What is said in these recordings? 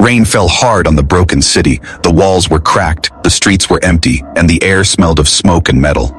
Rain fell hard on the broken city. The walls were cracked, the streets were empty, and the air smelled of smoke and metal.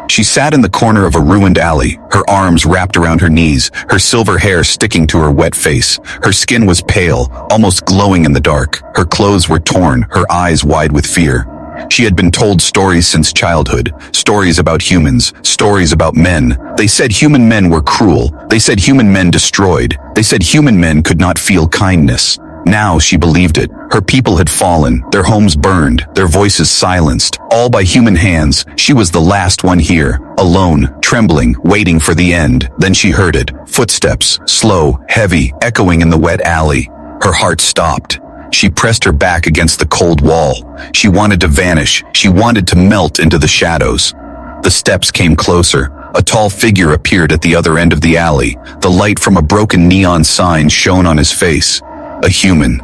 She sat in the corner of a ruined alley, her arms wrapped around her knees, her silver hair sticking to her wet face. Her skin was pale, almost glowing in the dark. Her clothes were torn, her eyes wide with fear. She had been told stories since childhood, stories about humans, stories about men. They said human men were cruel. They said human men destroyed. They said human men could not feel kindness. Now she believed it. Her people had fallen, their homes burned, their voices silenced, all by human hands. She was the last one here, alone, trembling, waiting for the end. Then she heard it. Footsteps, slow, heavy, echoing in the wet alley. Her heart stopped. She pressed her back against the cold wall. She wanted to vanish. She wanted to melt into the shadows. The steps came closer. A tall figure appeared at the other end of the alley. The light from a broken neon sign shone on his face. A human.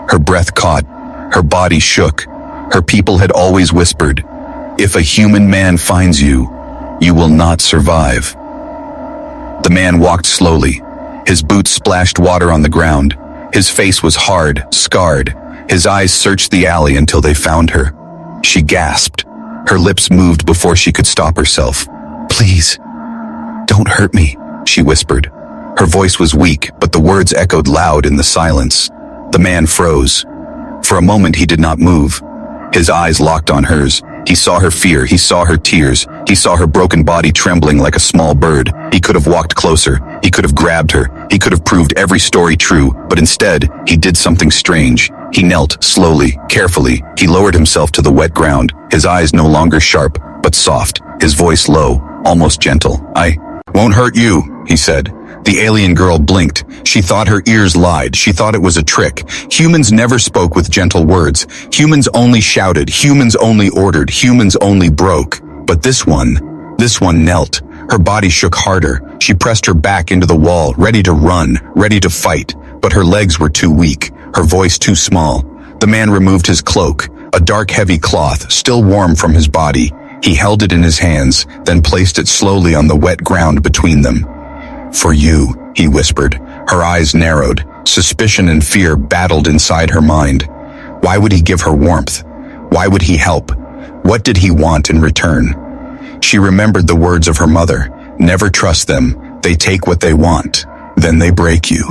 Her breath caught. Her body shook. Her people had always whispered, "If a human man finds you, you will not survive." The man walked slowly. His boots splashed water on the ground. His face was hard, scarred. His eyes searched the alley until they found her. She gasped. Her lips moved before she could stop herself. "Please, don't hurt me," she whispered. Her voice was weak, but the words echoed loud in the silence. The man froze. For a moment he did not move. His eyes locked on hers. He saw her fear, he saw her tears, he saw her broken body trembling like a small bird. He could have walked closer, he could have grabbed her, he could have proved every story true, but instead, he did something strange. He knelt, slowly, carefully. He lowered himself to the wet ground, his eyes no longer sharp, but soft, his voice low, almost gentle. "I won't hurt you," he said. The alien girl blinked. She thought her ears lied. She thought it was a trick. Humans never spoke with gentle words. Humans only shouted. Humans only ordered. Humans only broke. But this one knelt. Her body shook harder. She pressed her back into the wall, ready to run, ready to fight. But her legs were too weak, her voice too small. The man removed his cloak, a dark heavy cloth, still warm from his body. He held it in his hands, then placed it slowly on the wet ground between them. "For you," he whispered. Her eyes narrowed. Suspicion and fear battled inside her mind. Why would he give her warmth? Why would he help? What did he want in return? She remembered the words of her mother. Never trust them. They take what they want. Then they break you.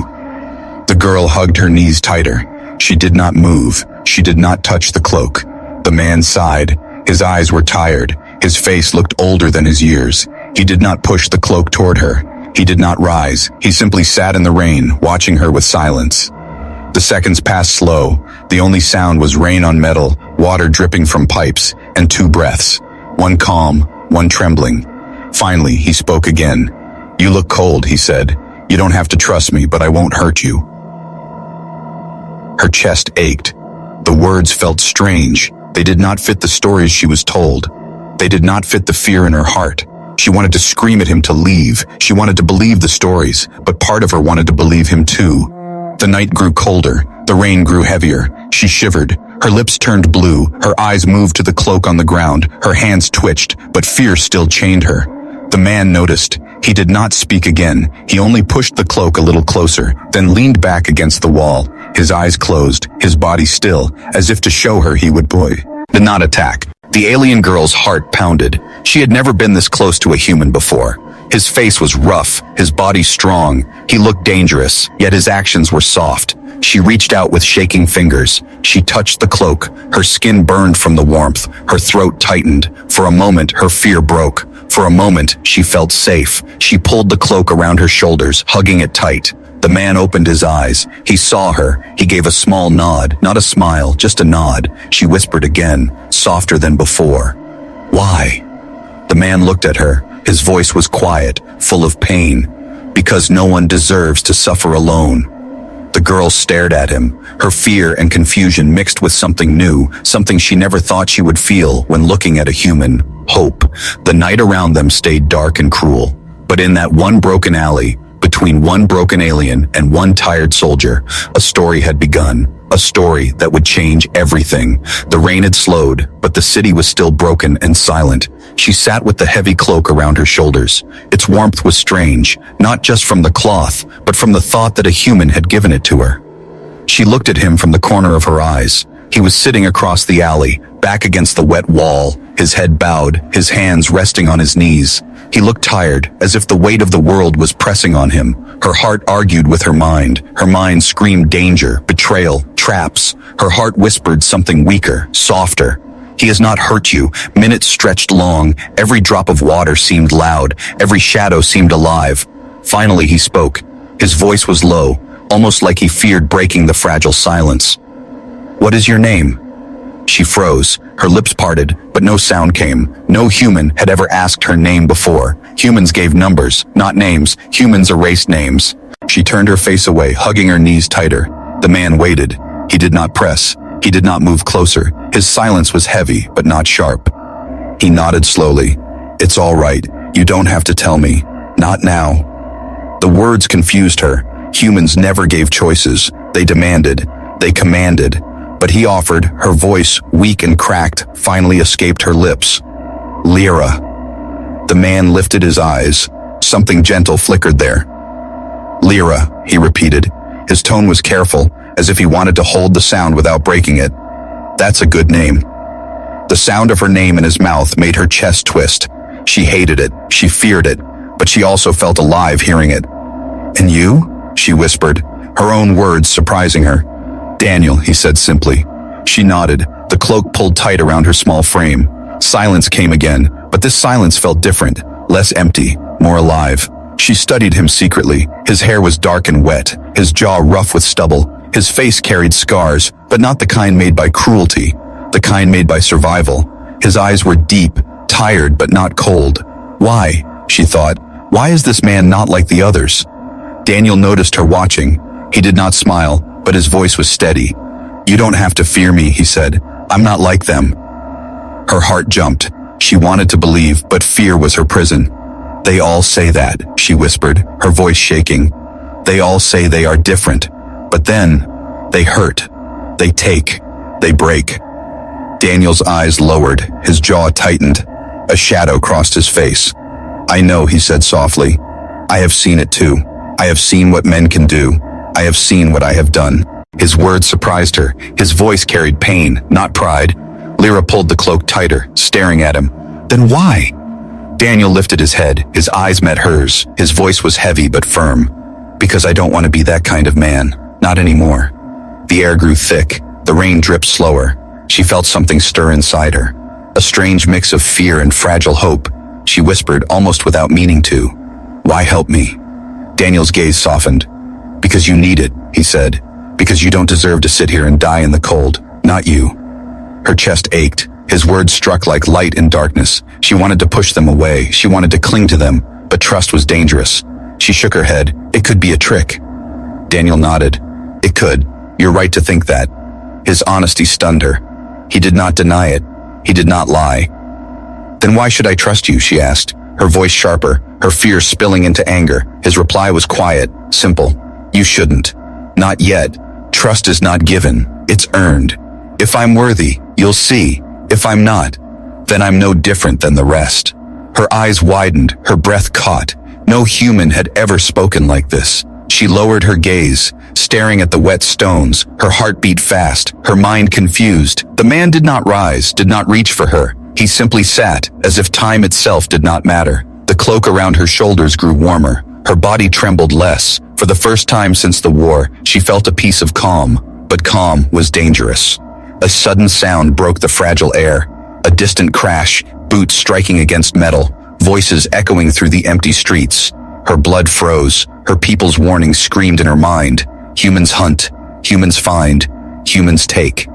The girl hugged her knees tighter. She did not move. She did not touch the cloak. The man sighed. His eyes were tired. His face looked older than his years. He did not push the cloak toward her. He did not rise. He simply sat in the rain, watching her with silence. The seconds passed slow. The only sound was rain on metal, water dripping from pipes, and two breaths. One calm, one trembling. Finally, he spoke again. "You look cold," he said. "You don't have to trust me, but I won't hurt you." Her chest ached. The words felt strange. They did not fit the stories she was told. They did not fit the fear in her heart. She wanted to scream at him to leave. She wanted to believe the stories, but part of her wanted to believe him too. The night grew colder. The rain grew heavier. She shivered. Her lips turned blue. Her eyes moved to the cloak on the ground. Her hands twitched, but fear still chained her. The man noticed. He did not speak again. He only pushed the cloak a little closer, then leaned back against the wall. His eyes closed, his body still, as if to show her he would did not attack. The alien girl's heart pounded. She had never been this close to a human before. His face was rough, his body strong. He looked dangerous, yet his actions were soft. She reached out with shaking fingers. She touched the cloak. Her skin burned from the warmth. Her throat tightened. For a moment, her fear broke. For a moment, she felt safe. She pulled the cloak around her shoulders, hugging it tight. The man opened his eyes. He saw her. He gave a small nod, not a smile, just a nod. She whispered again, softer than before. "Why?" The man looked at her. His voice was quiet, full of pain. "Because no one deserves to suffer alone." The girl stared at him, her fear and confusion mixed with something new, something she never thought she would feel when looking at a human. Hope. The night around them stayed dark and cruel. But in that one broken alley, between one broken alien and one tired soldier, a story had begun. A story that would change everything. The rain had slowed, but the city was still broken and silent. She sat with the heavy cloak around her shoulders. Its warmth was strange, not just from the cloth, but from the thought that a human had given it to her. She looked at him from the corner of her eyes. He was sitting across the alley, back against the wet wall, his head bowed, his hands resting on his knees. He looked tired, as if the weight of the world was pressing on him. Her heart argued with her mind. Her mind screamed danger, betrayal, traps. Her heart whispered something weaker, softer. He has not hurt you. Minutes stretched long. Every drop of water seemed loud. Every shadow seemed alive. Finally he spoke. His voice was low, almost like he feared breaking the fragile silence. "What is your name?" She froze. Her lips parted, but no sound came. No human had ever asked her name before. Humans gave numbers, not names. Humans erased names. She turned her face away, hugging her knees tighter. The man waited. He did not press. He did not move closer. His silence was heavy, but not sharp. He nodded slowly. "It's all right. You don't have to tell me. Not now." The words confused her. Humans never gave choices. They demanded. They commanded. But he offered. Her voice, weak and cracked, finally escaped her lips. "Lyra." The man lifted his eyes. Something gentle flickered there. "Lyra," he repeated. His tone was careful, as if he wanted to hold the sound without breaking it. "That's a good name." The sound of her name in his mouth made her chest twist. She hated it. She feared it. But she also felt alive hearing it. "And you?" she whispered, her own words surprising her. "Daniel," he said simply. She nodded, the cloak pulled tight around her small frame. Silence came again, but this silence felt different, less empty, more alive. She studied him secretly. His hair was dark and wet, his jaw rough with stubble. His face carried scars, but not the kind made by cruelty, the kind made by survival. His eyes were deep, tired but not cold. Why? She thought. Why is this man not like the others? Daniel noticed her watching. He did not smile, but his voice was steady. "You don't have to fear me," he said. "I'm not like them." Her heart jumped. She wanted to believe, but fear was her prison. "They all say that," she whispered, her voice shaking. "They all say they are different. But then, they hurt. They take. They break." Daniel's eyes lowered, his jaw tightened. A shadow crossed his face. "I know," he said softly. "I have seen it too. I have seen what men can do. I have seen what I have done." His words surprised her. His voice carried pain, not pride. Lyra pulled the cloak tighter, staring at him. "Then why?" Daniel lifted his head. His eyes met hers. His voice was heavy but firm. "Because I don't want to be that kind of man. Not anymore." The air grew thick. The rain dripped slower. She felt something stir inside her. A strange mix of fear and fragile hope. She whispered, almost without meaning to. "Why help me?" Daniel's gaze softened. "Because you need it," he said. "Because you don't deserve to sit here and die in the cold. Not you." Her chest ached. His words struck like light in darkness. She wanted to push them away. She wanted to cling to them, but trust was dangerous. She shook her head. "It could be a trick." Daniel nodded. "It could. You're right to think that." His honesty stunned her. He did not deny it. He did not lie. "Then why should I trust you?" she asked, her voice sharper, her fear spilling into anger. His reply was quiet, simple. "You shouldn't. Not yet. Trust is not given. It's earned. If I'm worthy, you'll see. If I'm not, then I'm no different than the rest." Her eyes widened, her breath caught. No human had ever spoken like this. She lowered her gaze, staring at the wet stones, her heart beat fast, her mind confused. The man did not rise, did not reach for her. He simply sat, as if time itself did not matter. The cloak around her shoulders grew warmer. Her body trembled less. For the first time since the war, she felt a piece of calm. But calm was dangerous. A sudden sound broke the fragile air. A distant crash, boots striking against metal, voices echoing through the empty streets. Her blood froze. Her people's warning screamed in her mind. Humans hunt. Humans find. Humans take.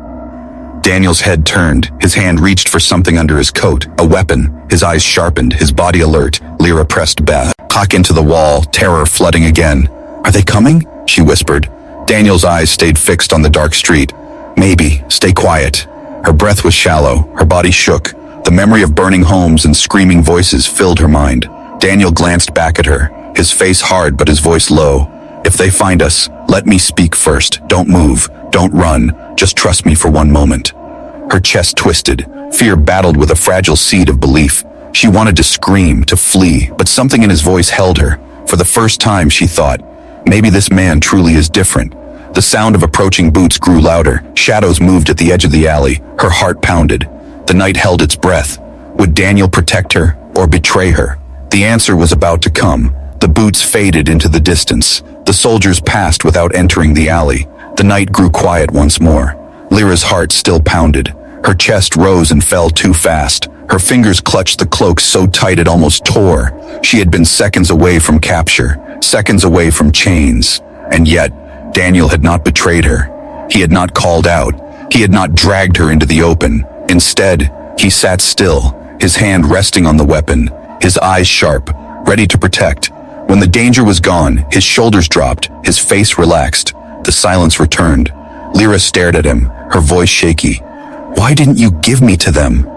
Daniel's head turned. His hand reached for something under his coat, a weapon. His eyes sharpened, his body alert. Lyra pressed back into the wall, terror flooding again. "Are they coming?" she whispered. Daniel's eyes stayed fixed on the dark street. "Maybe. Stay quiet." Her breath was shallow. Her body shook. The memory of burning homes and screaming voices filled her mind. Daniel glanced back at her, his face hard but his voice low. "If they find us, let me speak first. Don't move. Don't run. Just trust me for one moment." Her chest twisted. Fear battled with a fragile seed of belief. She wanted to scream, to flee, but something in his voice held her. For the first time, she thought, maybe this man truly is different. The sound of approaching boots grew louder. Shadows moved at the edge of the alley. Her heart pounded. The night held its breath. Would Daniel protect her or betray her? The answer was about to come. The boots faded into the distance. The soldiers passed without entering the alley. The night grew quiet once more. Lyra's heart still pounded. Her chest rose and fell too fast. Her fingers clutched the cloak so tight it almost tore. She had been seconds away from capture, seconds away from chains. And yet, Daniel had not betrayed her. He had not called out. He had not dragged her into the open. Instead, he sat still, his hand resting on the weapon, his eyes sharp, ready to protect. When the danger was gone, his shoulders dropped, his face relaxed. The silence returned. Lyra stared at him, her voice shaky. "Why didn't you give me to them?"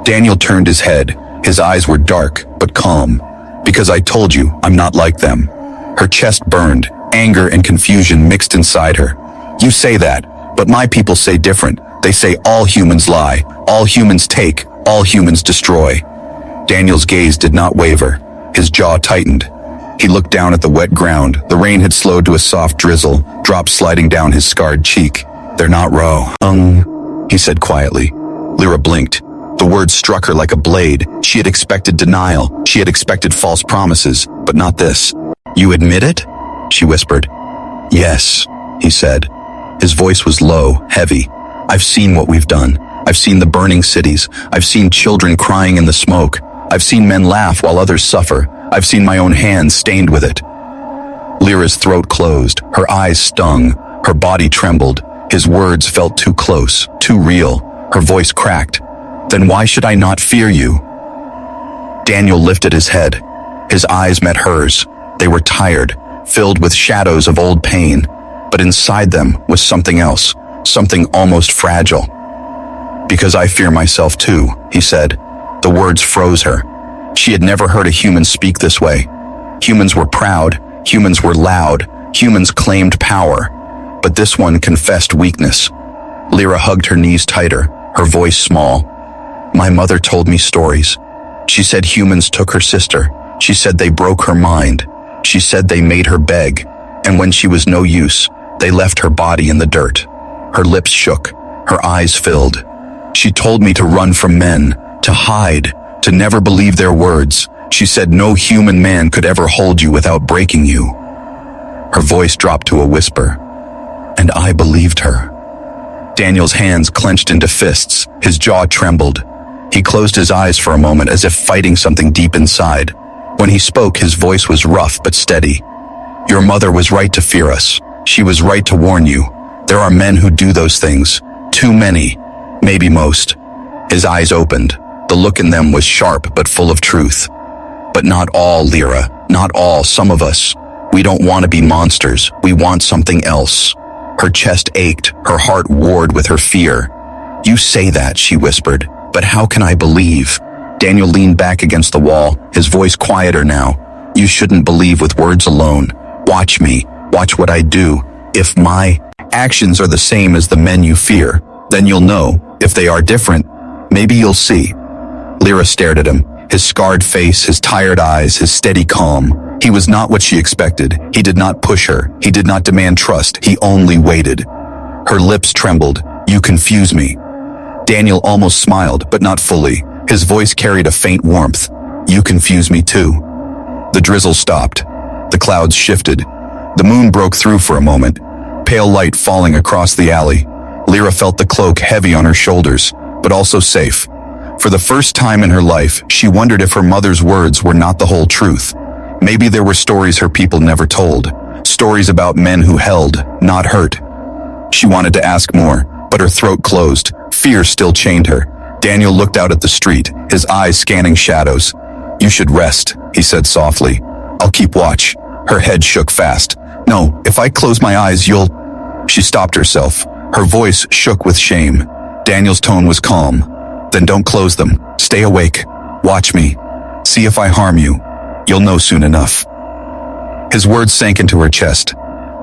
Daniel turned his head. His eyes were dark, but calm. "Because I told you, I'm not like them." Her chest burned. Anger and confusion mixed inside her. "You say that, but my people say different. They say all humans lie, all humans take, all humans destroy." Daniel's gaze did not waver. His jaw tightened. He looked down at the wet ground. The rain had slowed to a soft drizzle, drops sliding down his scarred cheek. "They're not raw." He said quietly. Lyra blinked. The words struck her like a blade. She had expected denial. She had expected false promises, but not this. "You admit it?" she whispered. "Yes," he said. His voice was low, heavy. "I've seen what we've done. I've seen the burning cities. I've seen children crying in the smoke. I've seen men laugh while others suffer. I've seen my own hands stained with it." Lyra's throat closed. Her eyes stung. Her body trembled. His words felt too close, too real. Her voice cracked. "Then why should I not fear you?" Daniel lifted his head. His eyes met hers. They were tired, filled with shadows of old pain. But inside them was something else, something almost fragile. "Because I fear myself too," he said. The words froze her. She had never heard a human speak this way. Humans were proud, humans were loud, humans claimed power. But this one confessed weakness. Lyra hugged her knees tighter, her voice small. "My mother told me stories. She said humans took her sister. She said they broke her mind. She said they made her beg. And when she was no use, they left her body in the dirt." Her lips shook, her eyes filled. "She told me to run from men, to hide, to never believe their words. She said no human man could ever hold you without breaking you." Her voice dropped to a whisper. "And I believed her." Daniel's hands clenched into fists, his jaw trembled. He closed his eyes for a moment as if fighting something deep inside. When he spoke, his voice was rough but steady. "Your mother was right to fear us. She was right to warn you. There are men who do those things. Too many. Maybe most." His eyes opened. The look in them was sharp but full of truth. "But not all, Lyra. Not all. Some of us. We don't want to be monsters. We want something else." Her chest ached. Her heart warred with her fear. "You say that," she whispered. "But how can I believe?" Daniel leaned back against the wall, his voice quieter now. "You shouldn't believe with words alone. Watch me. Watch what I do. If my actions are the same as the men you fear, then you'll know. If they are different, maybe you'll see." Lyra stared at him, his scarred face, his tired eyes, his steady calm. He was not what she expected. He did not push her. He did not demand trust. He only waited. Her lips trembled. "You confuse me." Daniel almost smiled, but not fully. His voice carried a faint warmth. "You confuse me too." The drizzle stopped. The clouds shifted. The moon broke through for a moment, pale light falling across the alley. Lyra felt the cloak heavy on her shoulders, but also safe. For the first time in her life, she wondered if her mother's words were not the whole truth. Maybe there were stories her people never told, stories about men who held, not hurt. She wanted to ask more, but her throat closed. Fear still chained her. Daniel looked out at the street, his eyes scanning shadows. "You should rest," he said softly. "I'll keep watch." Her head shook fast. "No, if I close my eyes, you'll..." She stopped herself. Her voice shook with shame. Daniel's tone was calm. "Then don't close them. Stay awake. Watch me. See if I harm you. You'll know soon enough." His words sank into her chest.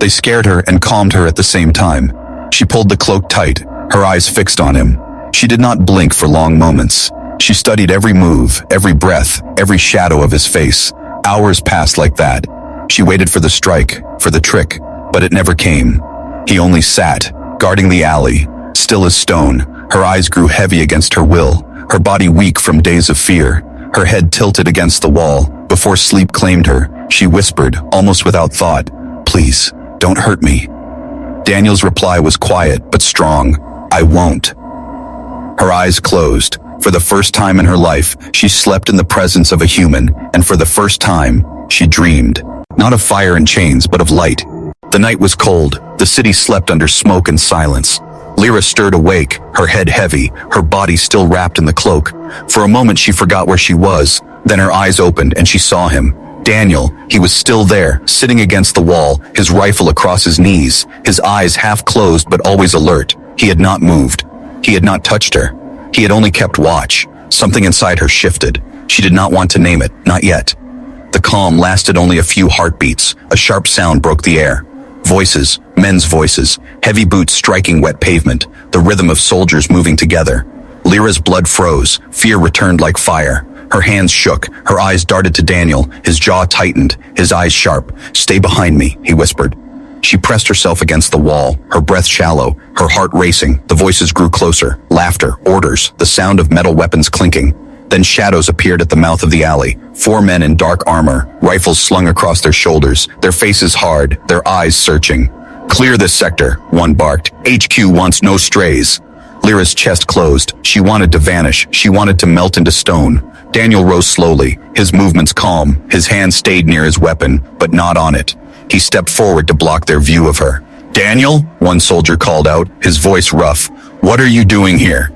They scared her and calmed her at the same time. She pulled the cloak tight, her eyes fixed on him. She did not blink for long moments. She studied every move, every breath, every shadow of his face. Hours passed like that. She waited for the strike, for the trick, but it never came. He only sat, guarding the alley, still as stone. Her eyes grew heavy against her will, her body weak from days of fear, her head tilted against the wall. Before sleep claimed her, she whispered, almost without thought, "Please, don't hurt me." Daniel's reply was quiet but strong, "I won't." Her eyes closed. For the first time in her life, she slept in the presence of a human, and for the first time, she dreamed. Not of fire and chains, but of light. The night was cold. The city slept under smoke and silence. Lyra stirred awake, her head heavy, her body still wrapped in the cloak. For a moment she forgot where she was, then her eyes opened and she saw him. Daniel, he was still there, sitting against the wall, his rifle across his knees, his eyes half closed but always alert. He had not moved. He had not touched her. He had only kept watch. Something inside her shifted. She did not want to name it, not yet. The calm lasted only a few heartbeats. A sharp sound broke the air. Voices, men's voices, heavy boots striking wet pavement, the rhythm of soldiers moving together. Lyra's blood froze, fear returned like fire. Her hands shook, her eyes darted to Daniel, his jaw tightened, his eyes sharp. "Stay behind me," he whispered. She pressed herself against the wall, her breath shallow, her heart racing. The voices grew closer, laughter, orders, the sound of metal weapons clinking. Then shadows appeared at the mouth of the alley. 4 men in dark armor, rifles slung across their shoulders, their faces hard, their eyes searching. "Clear this sector," one barked. "HQ wants no strays." Lyra's chest closed. She wanted to vanish. She wanted to melt into stone. Daniel rose slowly, his movements calm. His hand stayed near his weapon, but not on it. He stepped forward to block their view of her. "Daniel?" one soldier called out, his voice rough. "What are you doing here?"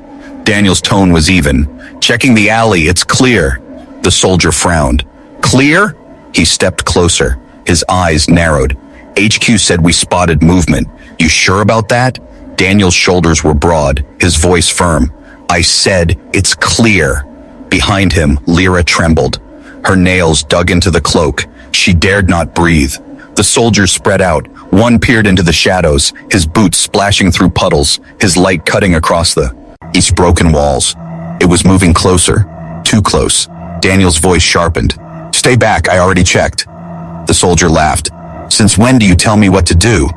Daniel's tone was even. "Checking the alley, it's clear." The soldier frowned. "Clear?" He stepped closer. His eyes narrowed. "HQ said we spotted movement. You sure about that?" Daniel's shoulders were broad, his voice firm. "I said it's clear." Behind him, Lyra trembled. Her nails dug into the cloak. She dared not breathe. The soldiers spread out. One peered into the shadows, his boots splashing through puddles, his light cutting across the each broken walls. It was moving closer, too close. Daniel's voice sharpened. "Stay back, I already checked." The soldier laughed. "Since when do you tell me what to do?"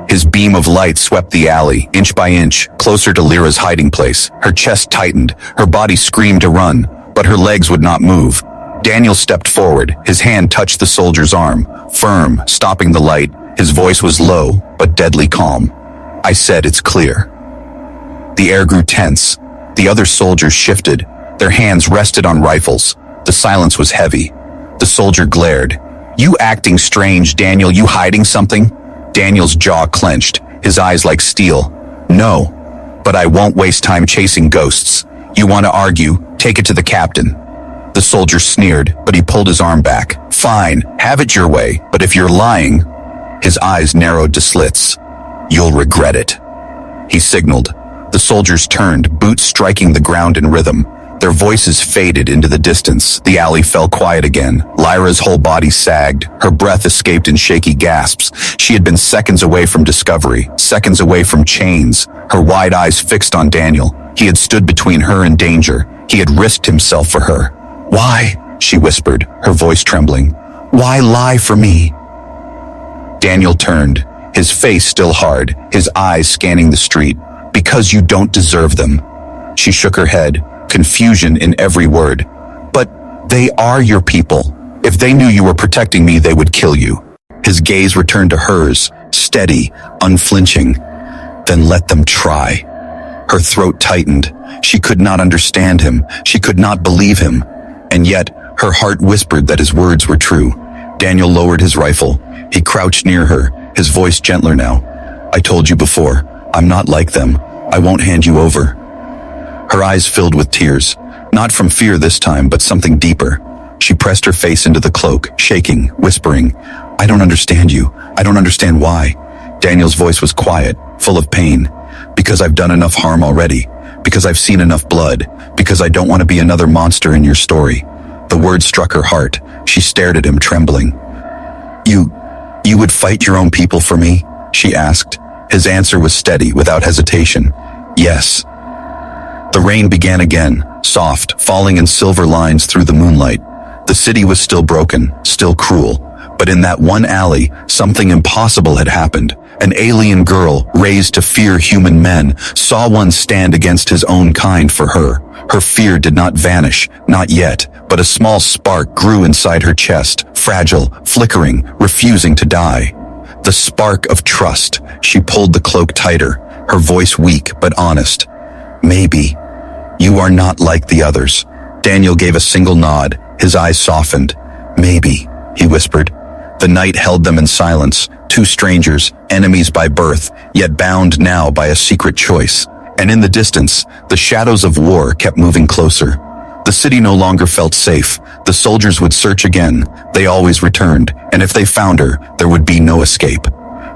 His beam of light swept the alley, inch by inch, closer to Lyra's hiding place. Her chest tightened, her body screamed to run, but her legs would not move. Daniel stepped forward, his hand touched the soldier's arm, firm, stopping the light. His voice was low, but deadly calm. "I said it's clear." The air grew tense. The other soldiers shifted. Their hands rested on rifles. The silence was heavy. The soldier glared. "You acting strange, Daniel, you hiding something?" Daniel's jaw clenched, his eyes like steel. "No, but I won't waste time chasing ghosts. You want to argue? Take it to the captain." The soldier sneered, but he pulled his arm back. "Fine, have it your way, but if you're lying..." His eyes narrowed to slits. "You'll regret it." He signaled. The soldiers turned, boots striking the ground in rhythm. Their voices faded into the distance. The alley fell quiet again. Lyra's whole body sagged. Her breath escaped in shaky gasps. She had been seconds away from discovery, seconds away from chains. Her wide eyes fixed on Daniel. He had stood between her and danger. He had risked himself for her. "Why?" she whispered, her voice trembling. "Why lie for me?" Daniel turned, his face still hard, his eyes scanning the street. "Because you don't deserve them." She shook her head, confusion in every word. "But they are your people. If they knew you were protecting me, they would kill you." His gaze returned to hers, steady, unflinching. "Then let them try." Her throat tightened. She could not understand him. She could not believe him. And yet, her heart whispered that his words were true. Daniel lowered his rifle. He crouched near her, his voice gentler now. "I told you before, I'm not like them. I won't hand you over." Her eyes filled with tears, not from fear this time, but something deeper. She pressed her face into the cloak, shaking, whispering, "I don't understand you. I don't understand why." Daniel's voice was quiet, full of pain. "Because I've done enough harm already. Because I've seen enough blood. Because I don't want to be another monster in your story." The words struck her heart. She stared at him, trembling. You would fight your own people for me?" she asked. His answer was steady, without hesitation. "Yes." The rain began again, soft, falling in silver lines through the moonlight. The city was still broken, still cruel. But in that one alley, something impossible had happened. An alien girl, raised to fear human men, saw one stand against his own kind for her. Her fear did not vanish, not yet, but a small spark grew inside her chest, fragile, flickering, refusing to die. The spark of trust. She pulled the cloak tighter, her voice weak but honest. Maybe. You are not like the others. Daniel gave a single nod, his eyes softened. Maybe, he whispered. The night held them in silence, two strangers, enemies by birth, yet bound now by a secret choice. And in the distance, the shadows of war kept moving closer. The city no longer felt safe. The soldiers would search again. They always returned, and if they found her, there would be no escape.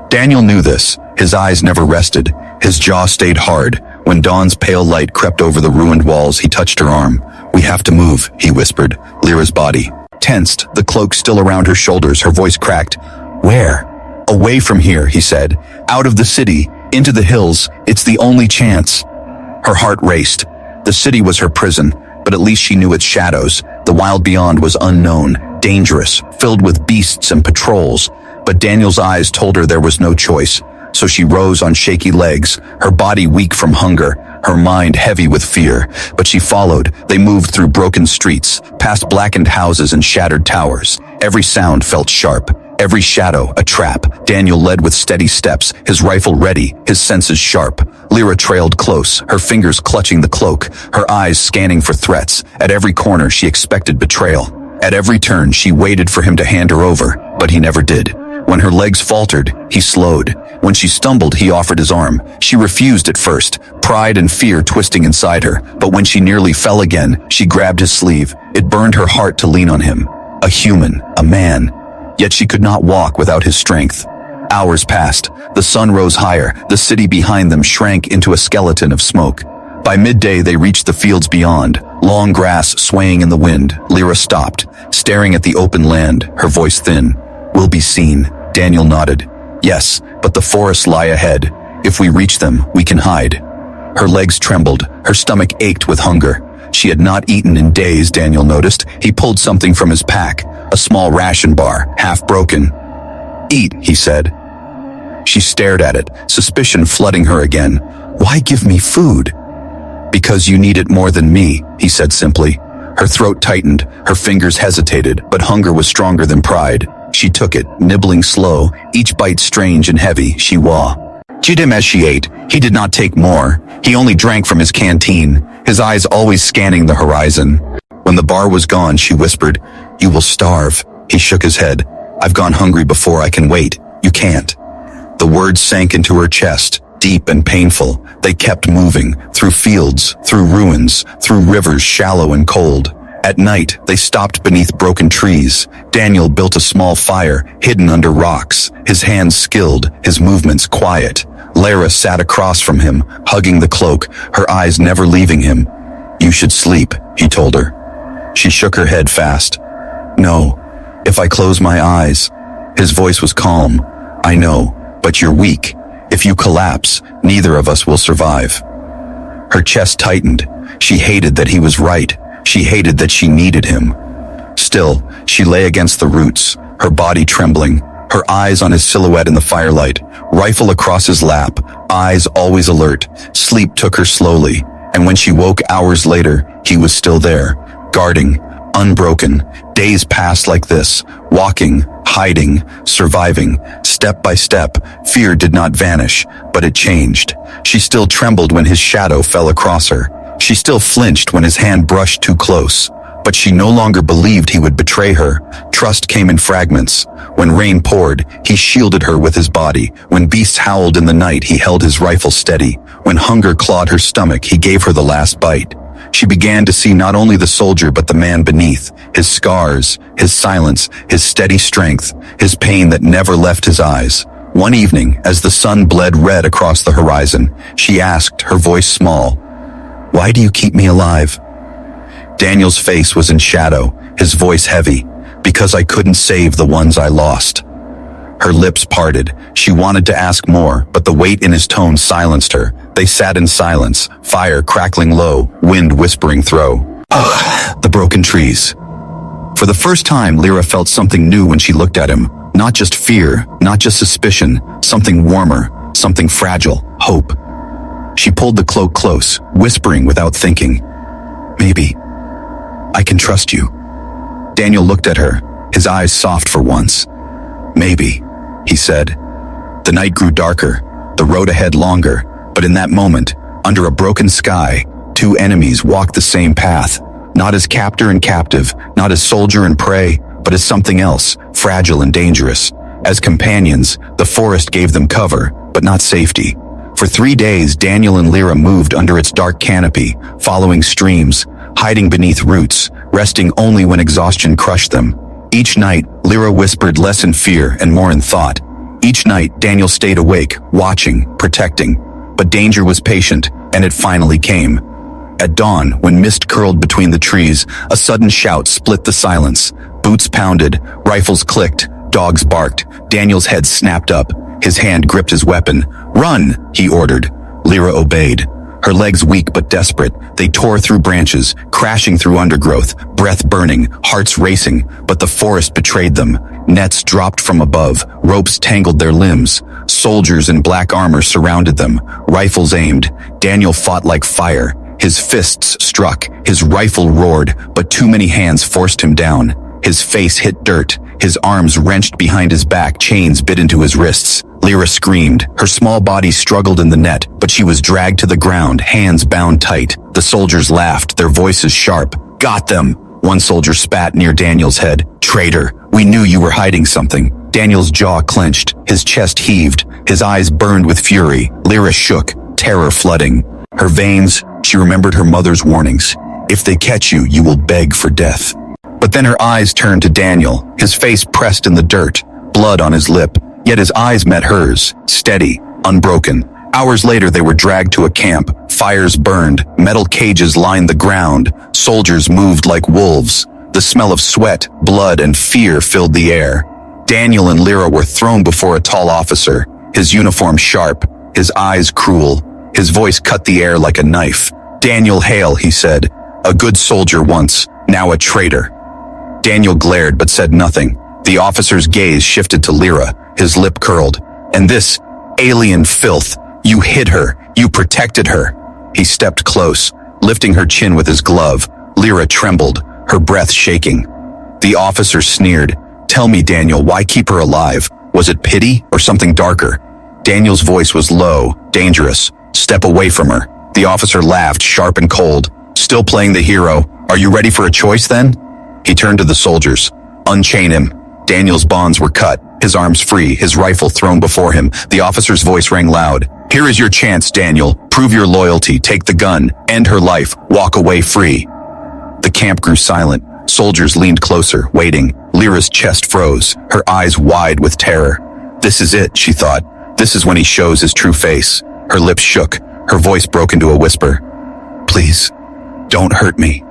Daniel knew this. His eyes never rested. His jaw stayed hard. When dawn's pale light crept over the ruined walls, he touched her arm. We have to move, he whispered. Lyra's body tensed, the cloak still around her shoulders, her voice cracked. Where? Away from here, he said. Out of the city, into the hills. It's the only chance. Her heart raced. The city was her prison, but at least she knew its shadows. The wild beyond was unknown, dangerous, filled with beasts and patrols. But Daniel's eyes told her there was no choice. So she rose on shaky legs, her body weak from hunger, her mind heavy with fear. But she followed. They moved through broken streets, past blackened houses and shattered towers. Every sound felt sharp, every shadow a trap. Daniel led with steady steps, his rifle ready, his senses sharp. Lyra trailed close, her fingers clutching the cloak, her eyes scanning for threats. At every corner she expected betrayal. At every turn she waited for him to hand her over, but he never did. When her legs faltered, he slowed. When she stumbled, he offered his arm. She refused at first, pride and fear twisting inside her. But when she nearly fell again, she grabbed his sleeve. It burned her heart to lean on him. A human, a man. Yet she could not walk without his strength. Hours passed. The sun rose higher. The city behind them shrank into a skeleton of smoke. By midday, they reached the fields beyond. Long grass swaying in the wind. Lyra stopped, staring at the open land, her voice thin. We'll be seen. Daniel nodded. Yes, but the forests lie ahead. If we reach them, we can hide. Her legs trembled. Her stomach ached with hunger. She had not eaten in days, Daniel noticed. He pulled something from his pack, a small ration bar, half broken. Eat, he said. She stared at it, suspicion flooding her again. Why give me food? Because you need it more than me, he said simply. Her throat tightened, her fingers hesitated, but hunger was stronger than pride. She took it, nibbling slow, each bite strange and heavy. She watched him as she ate. He did not take more. He only drank from his canteen, his eyes always scanning the horizon. When the bar was gone, she whispered, You will starve. He shook his head. I've gone hungry before I can wait. You can't. The words sank into her chest, deep and painful. They kept moving, through fields, through ruins, through rivers shallow and cold. At night, they stopped beneath broken trees. Daniel built a small fire, hidden under rocks, his hands skilled, his movements quiet. Lyra sat across from him, hugging the cloak, her eyes never leaving him. You should sleep, he told her. She shook her head fast. No, if I close my eyes. His voice was calm. I know, but you're weak. If you collapse, neither of us will survive. Her chest tightened. She hated that he was right. She hated that she needed him. Still, she lay against the roots, her body trembling, her eyes on his silhouette in the firelight, rifle across his lap, eyes always alert. Sleep took her slowly, and when she woke hours later, he was still there, guarding, unbroken. Days passed like this, walking, hiding, surviving, step by step. Fear did not vanish, but it changed. She still trembled when his shadow fell across her. She still flinched when his hand brushed too close, but she no longer believed he would betray her. Trust came in fragments. When rain poured, he shielded her with his body. When beasts howled in the night, he held his rifle steady. When hunger clawed her stomach, he gave her the last bite. She began to see not only the soldier but the man beneath, his scars, his silence, his steady strength, his pain that never left his eyes. One evening, as the sun bled red across the horizon, she asked, her voice small, Why do you keep me alive? Daniel's face was in shadow, his voice heavy. Because I couldn't save the ones I lost. Her lips parted. She wanted to ask more, but the weight in his tone silenced her. They sat in silence, fire crackling low, wind whispering through the broken trees. For the first time, Lyra felt something new when she looked at him. Not just fear, not just suspicion, something warmer, something fragile, hope. She pulled the cloak close, whispering without thinking, "Maybe I can trust you." Daniel looked at her, his eyes soft for once. "Maybe," he said. The night grew darker, the road ahead longer, but in that moment, under a broken sky, two enemies walked the same path, not as captor and captive, not as soldier and prey, but as something else, fragile and dangerous. As companions, the forest gave them cover, but not safety. For 3 days, Daniel and Lyra moved under its dark canopy, following streams, hiding beneath roots, resting only when exhaustion crushed them. Each night, Lyra whispered less in fear and more in thought. Each night, Daniel stayed awake, watching, protecting. But danger was patient, and it finally came. At dawn, when mist curled between the trees, a sudden shout split the silence. Boots pounded, rifles clicked, dogs barked. Daniel's head snapped up. His hand gripped his weapon. "Run!" he ordered. Lyra obeyed. Her legs weak but desperate, they tore through branches, crashing through undergrowth, breath burning, hearts racing, but the forest betrayed them. Nets dropped from above, ropes tangled their limbs. Soldiers in black armor surrounded them, rifles aimed. Daniel fought like fire. His fists struck, his rifle roared, but too many hands forced him down. His face hit dirt, his arms wrenched behind his back, chains bit into his wrists. Lyra screamed. Her small body struggled in the net, but she was dragged to the ground, hands bound tight. The soldiers laughed, their voices sharp. "Got them!" One soldier spat near Daniel's head. "Traitor, we knew you were hiding something." Daniel's jaw clenched, his chest heaved, his eyes burned with fury. Lyra shook, terror flooding her veins. She remembered her mother's warnings. "If they catch you, you will beg for death." But then her eyes turned to Daniel, his face pressed in the dirt, blood on his lip. Yet his eyes met hers, steady, unbroken. Hours later, they were dragged to a camp. Fires burned, metal cages lined the ground. Soldiers moved like wolves. The smell of sweat, blood, and fear filled the air. Daniel and Lyra were thrown before a tall officer, his uniform sharp, his eyes cruel. His voice cut the air like a knife. "Daniel Hale," he said. "A good soldier once, now a traitor." Daniel glared but said nothing. The officer's gaze shifted to Lyra, his lip curled. "And this alien filth, you hid her, you protected her." He stepped close, lifting her chin with his glove. Lyra trembled, her breath shaking. The officer sneered. "Tell me, Daniel, why keep her alive? Was it pity or something darker?" Daniel's voice was low, dangerous. "Step away from her." The officer laughed, sharp and cold. "Still playing the hero. Are you ready for a choice then?" He turned to the soldiers. "Unchain him." Daniel's bonds were cut, his arms free, his rifle thrown before him. The officer's voice rang loud. "Here is your chance, Daniel. Prove your loyalty, take the gun, end her life, walk away free." The camp grew silent. Soldiers leaned closer, waiting. Lyra's chest froze, her eyes wide with terror. "This is it," she thought. "This is when he shows his true face." Her lips shook, her voice broke into a whisper. "Please, don't hurt me."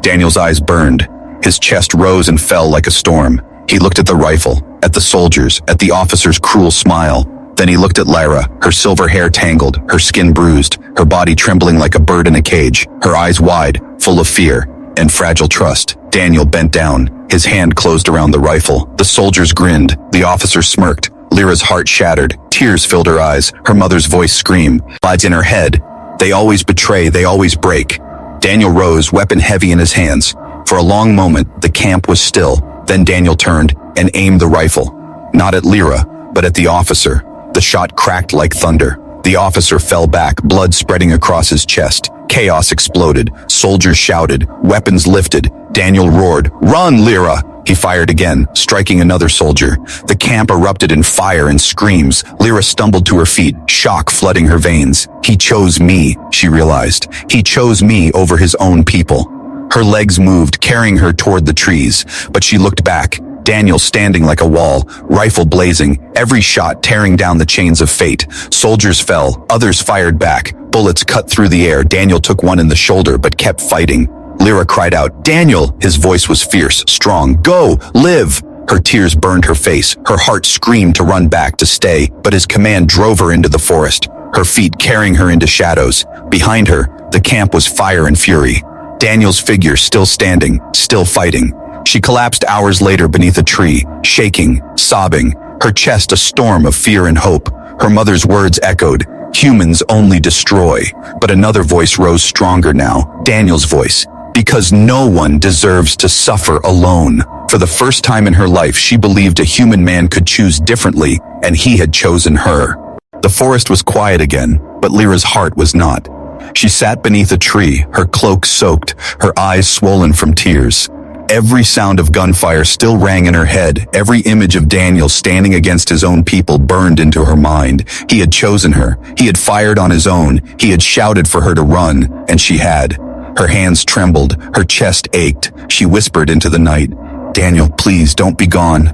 Daniel's eyes burned. His chest rose and fell like a storm. He looked at the rifle, at the soldiers, at the officer's cruel smile. Then he looked at Lyra, her silver hair tangled, her skin bruised, her body trembling like a bird in a cage, her eyes wide, full of fear and fragile trust. Daniel bent down, his hand closed around the rifle. The soldiers grinned, the officer smirked. Lyra's heart shattered, tears filled her eyes, her mother's voice screamed. Lies in her head. They always betray, they always break. Daniel rose, weapon heavy in his hands. For a long moment, the camp was still. Then Daniel turned and aimed the rifle. Not at Lyra, but at the officer. The shot cracked like thunder. The officer fell back, blood spreading across his chest. Chaos exploded. Soldiers shouted. Weapons lifted. Daniel roared, "Run, Lyra!" He fired again, striking another soldier. The camp erupted in fire and screams. Lyra stumbled to her feet, shock flooding her veins. He chose me, she realized. He chose me over his own people. Her legs moved, carrying her toward the trees, but she looked back. Daniel standing like a wall, rifle blazing, every shot tearing down the chains of fate. Soldiers fell, others fired back. Bullets cut through the air. Daniel took one in the shoulder but kept fighting. Lyra cried out, "Daniel!" His voice was fierce, strong. "Go! Live!" Her tears burned her face. Her heart screamed to run back, to stay, but his command drove her into the forest, her feet carrying her into shadows. Behind her, the camp was fire and fury. Daniel's figure still standing, still fighting. She collapsed hours later beneath a tree, shaking, sobbing, her chest a storm of fear and hope. Her mother's words echoed, "Humans only destroy." But another voice rose stronger now, Daniel's voice. "Because no one deserves to suffer alone." For the first time in her life, she believed a human man could choose differently, and he had chosen her. The forest was quiet again, but Lyra's heart was not. She sat beneath a tree, her cloak soaked, her eyes swollen from tears. Every sound of gunfire still rang in her head. Every image of Daniel standing against his own people burned into her mind. He had chosen her. He had fired on his own. He had shouted for her to run, and she had. Her hands trembled. Her chest ached. She whispered into the night, "Daniel, please don't be gone."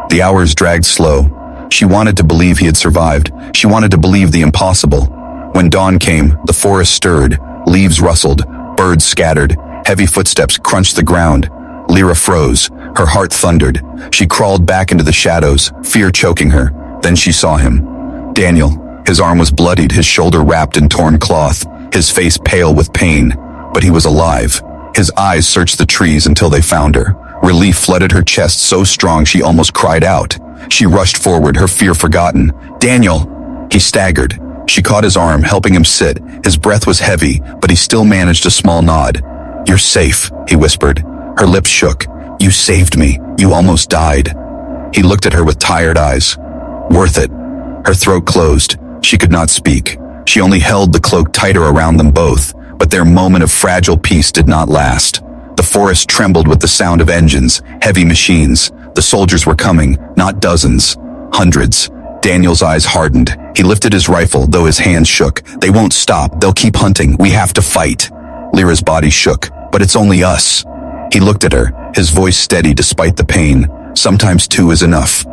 The hours dragged slow. She wanted to believe he had survived. She wanted to believe the impossible. When dawn came, the forest stirred. Leaves rustled. Birds scattered. Heavy footsteps crunched the ground. Lyra froze. Her heart thundered. She crawled back into the shadows, fear choking her. Then she saw him. Daniel. His arm was bloodied, his shoulder wrapped in torn cloth, his face pale with pain. But he was alive. His eyes searched the trees until they found her. Relief flooded her chest so strong she almost cried out. She rushed forward, her fear forgotten. "Daniel!" He staggered. She caught his arm, helping him sit. His breath was heavy, but he still managed a small nod. "You're safe," he whispered. Her lips shook. "You saved me. You almost died." He looked at her with tired eyes. "Worth it." Her throat closed. She could not speak. She only held the cloak tighter around them both, but their moment of fragile peace did not last. The forest trembled with the sound of engines, heavy machines. The soldiers were coming, not dozens, hundreds. Daniel's eyes hardened. He lifted his rifle, though his hands shook. "They won't stop. They'll keep hunting. We have to fight." Lyra's body shook. "But it's only us." He looked at her, his voice steady despite the pain. "Sometimes two is enough."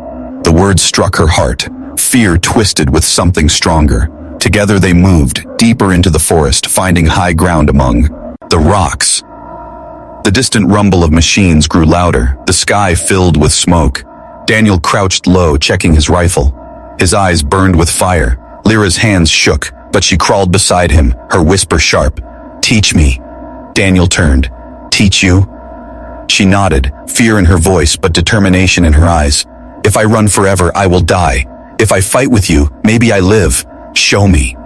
The words struck her heart. Fear twisted with something stronger. Together they moved, deeper into the forest, finding high ground among the rocks. The distant rumble of machines grew louder, the sky filled with smoke. Daniel crouched low, checking his rifle. His eyes burned with fire. Lyra's hands shook, but she crawled beside him, her whisper sharp. "Teach me." Daniel turned. "Teach you?" She nodded, fear in her voice but determination in her eyes. "If I run forever, I will die. If I fight with you, maybe I live. Show me."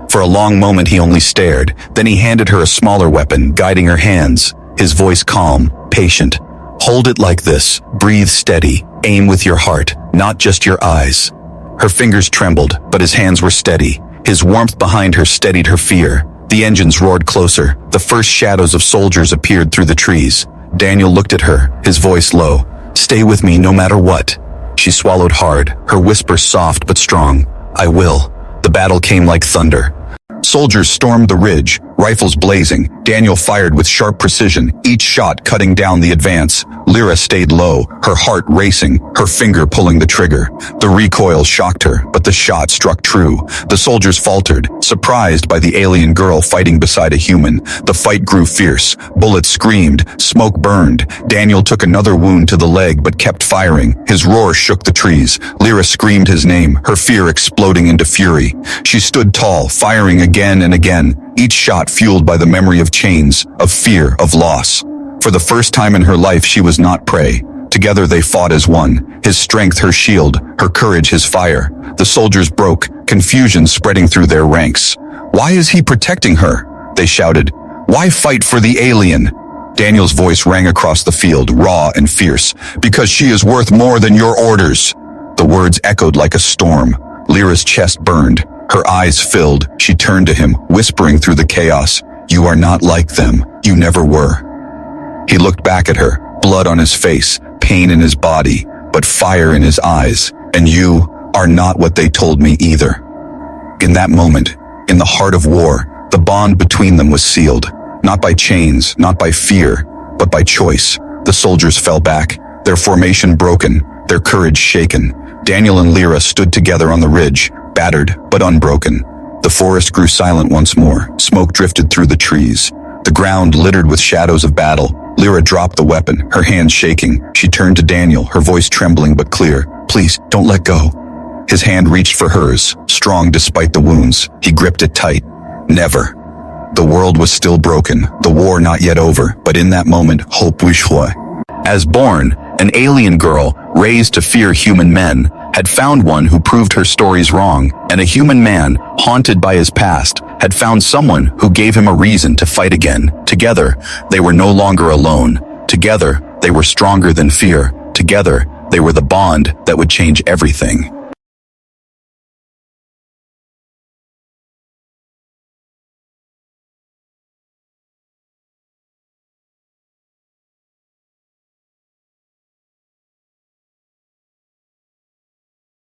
For a long moment he only stared, then he handed her a smaller weapon, guiding her hands, his voice calm, patient. "Hold it like this, breathe steady, aim with your heart, not just your eyes." Her fingers trembled, but his hands were steady. His warmth behind her steadied her fear. The engines roared closer. The first shadows of soldiers appeared through the trees. Daniel looked at her, his voice low. "Stay with me no matter what." She swallowed hard, her whisper soft but strong. "I will." The battle came like thunder. Soldiers stormed the ridge, rifles blazing. Daniel fired with sharp precision, each shot cutting down the advance. Lyra stayed low, her heart racing, her finger pulling the trigger. The recoil shocked her, but the shot struck true. The soldiers faltered, surprised by the alien girl fighting beside a human. The fight grew fierce. Bullets screamed, smoke burned. Daniel took another wound to the leg but kept firing. His roar shook the trees. Lyra screamed his name, her fear exploding into fury. She stood tall, firing again and again, each shot fueled by the memory of chains, of fear, of loss. For the first time in her life she was not prey. Together they fought as one, his strength her shield, her courage his fire. The soldiers broke, confusion spreading through their ranks. "Why is he protecting her?" they shouted. "Why fight for the alien?" Daniel's voice rang across the field, raw and fierce. "Because she is worth more than your orders." The words echoed like a storm. Lyra's chest burned. Her eyes filled. She turned to him, whispering through the chaos, "You are not like them. You never were." He looked back at her, blood on his face, pain in his body, but fire in his eyes. "And you are not what they told me either." In that moment, in the heart of war, the bond between them was sealed. Not by chains, not by fear, but by choice. The soldiers fell back, their formation broken, their courage shaken. Daniel and Lyra stood together on the ridge, battered but unbroken. The forest grew silent once more. Smoke drifted through the trees. The ground littered with shadows of battle. Lyra dropped the weapon, her hands shaking. She turned to Daniel, her voice trembling but clear. "Please, don't let go." His hand reached for hers, strong despite the wounds. He gripped it tight. "Never." The world was still broken, the war not yet over, but in that moment, hope HFY. As born, an alien girl, raised to fear human men, had found one who proved her stories wrong, and a human man, haunted by his past, had found someone who gave him a reason to fight again. Together, they were no longer alone. Together, they were stronger than fear. Together, they were the bond that would change everything.